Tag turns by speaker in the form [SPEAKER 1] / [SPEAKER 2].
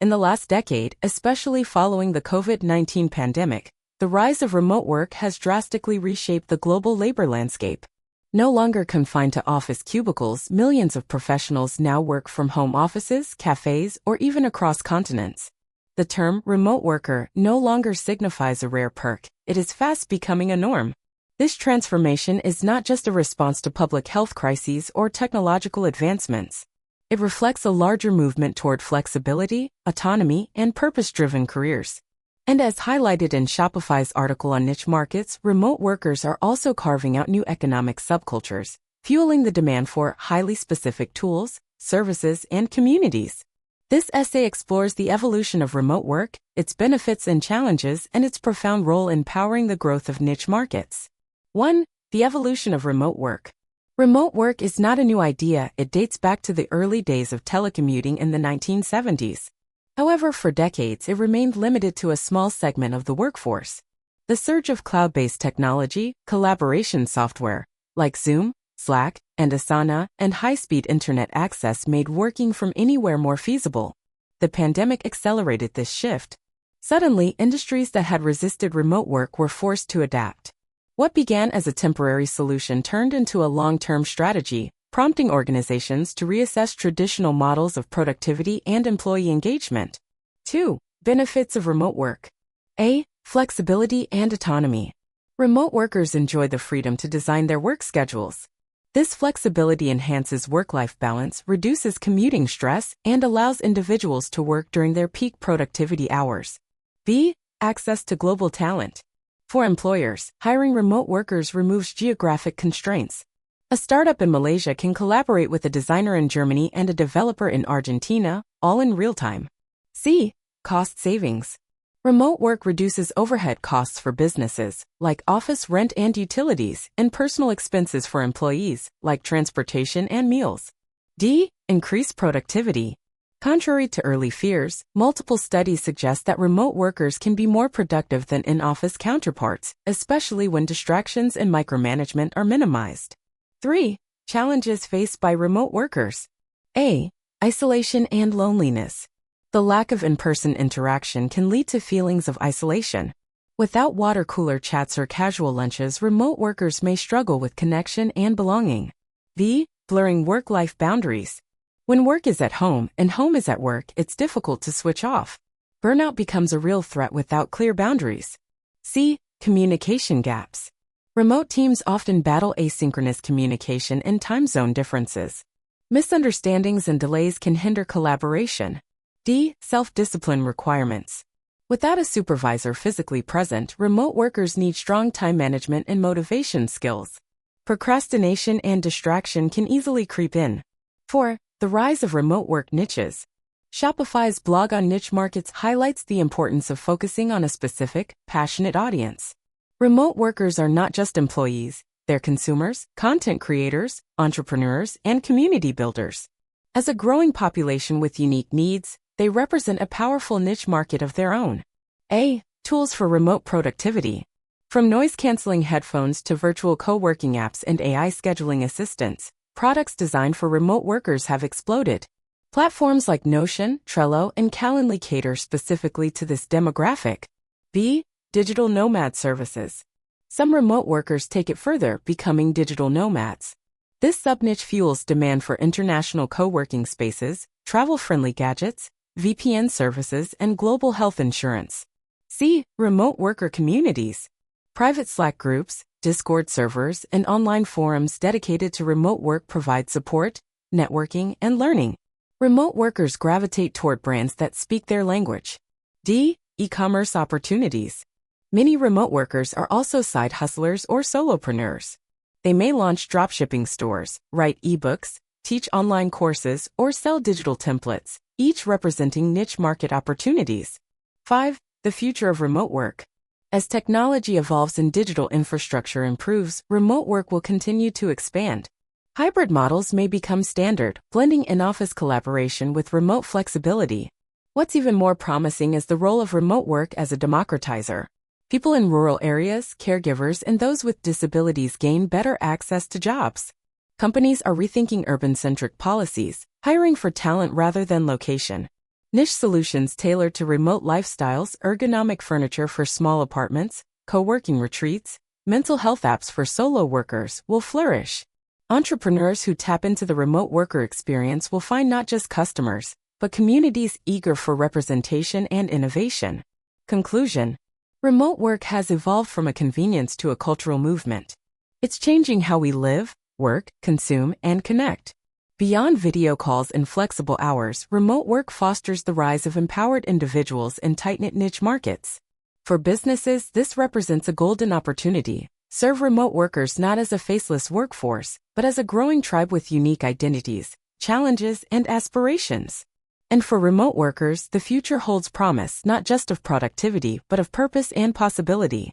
[SPEAKER 1] In the last decade, especially following the COVID-19 pandemic, the rise of remote work has drastically reshaped the global labor landscape. No longer confined to office cubicles, millions of professionals now work from home offices, cafes, or even across continents. The term remote worker no longer signifies a rare perk, it is fast becoming a norm. This transformation is not just a response to public health crises or technological advancements. It reflects a larger movement toward flexibility, autonomy, and purpose-driven careers. And as highlighted in Shopify's article on niche markets, remote workers are also carving out new economic subcultures, fueling the demand for highly specific tools, services, and communities. This essay explores the evolution of remote work, its benefits and challenges, and its profound role in powering the growth of niche markets. 1. The evolution of remote work. Remote work is not a new idea, it dates back to the early days of telecommuting in the 1970s. However, for decades, it remained limited to a small segment of the workforce. The surge of cloud-based technology, collaboration software, like Zoom, Slack, and Asana, and high-speed internet access made working from anywhere more feasible. The pandemic accelerated this shift. Suddenly, industries that had resisted remote work were forced to adapt. What began as a temporary solution turned into a long-term strategy, prompting organizations to reassess traditional models of productivity and employee engagement. 2. Benefits of remote work. A. Flexibility and autonomy. Remote workers enjoy the freedom to design their work schedules. This flexibility enhances work-life balance, reduces commuting stress, and allows individuals to work during their peak productivity hours. B. Access to global talent. For employers, hiring remote workers removes geographic constraints. A startup in Malaysia can collaborate with a designer in Germany and a developer in Argentina, all in real time. C. Cost savings. Remote work reduces overhead costs for businesses, like office rent and utilities, and personal expenses for employees, like transportation and meals. D. Increased productivity. Contrary to early fears, multiple studies suggest that remote workers can be more productive than in-office counterparts, especially when distractions and micromanagement are minimized. 3. Challenges faced by remote workers. A. Isolation and loneliness. The lack of in-person interaction can lead to feelings of isolation. Without water cooler chats or casual lunches, remote workers may struggle with connection and belonging. B. Blurring work-life boundaries. When work is at home and home is at work, it's difficult to switch off. Burnout becomes a real threat without clear boundaries. C. Communication gaps. Remote teams often battle asynchronous communication and time zone differences. Misunderstandings and delays can hinder collaboration. D. Self-discipline requirements. Without a supervisor physically present, remote workers need strong time management and motivation skills. Procrastination and distraction can easily creep in. 4. The rise of remote work niches. Shopify's blog on niche markets highlights the importance of focusing on a specific, passionate audience. Remote workers are not just employees, they're consumers, content creators, entrepreneurs, and community builders. As a growing population with unique needs, they represent a powerful niche market of their own. A. Tools for remote productivity. From noise-canceling headphones to virtual co-working apps and AI scheduling assistants, products designed for remote workers have exploded. Platforms like Notion, Trello, and Calendly cater specifically to this demographic. B. Digital nomad services. Some remote workers take it further, becoming digital nomads. This subniche fuels demand for international co-working spaces, travel-friendly gadgets, VPN services, and global health insurance. C. Remote worker communities. Private Slack groups, Discord servers, and online forums dedicated to remote work provide support, networking, and learning. Remote workers gravitate toward brands that speak their language. D. E-commerce opportunities. Many remote workers are also side hustlers or solopreneurs. They may launch dropshipping stores, write ebooks, teach online courses, or sell digital templates, each representing niche market opportunities. 5. The future of remote work. As technology evolves and digital infrastructure improves, remote work will continue to expand. Hybrid models may become standard, blending in-office collaboration with remote flexibility. What's even more promising is the role of remote work as a democratizer. People in rural areas, caregivers, and those with disabilities gain better access to jobs. Companies are rethinking urban-centric policies, hiring for talent rather than location. Niche solutions tailored to remote lifestyles, ergonomic furniture for small apartments, co-working retreats, mental health apps for solo workers will flourish. Entrepreneurs who tap into the remote worker experience will find not just customers, but communities eager for representation and innovation. Conclusion: remote work has evolved from a convenience to a cultural movement. It's changing how we live, work, consume, and connect. Beyond video calls and flexible hours, remote work fosters the rise of empowered individuals in tight-knit niche markets. For businesses, this represents a golden opportunity. Serve remote workers not as a faceless workforce, but as a growing tribe with unique identities, challenges, and aspirations. And for remote workers, the future holds promise not just of productivity, but of purpose and possibility.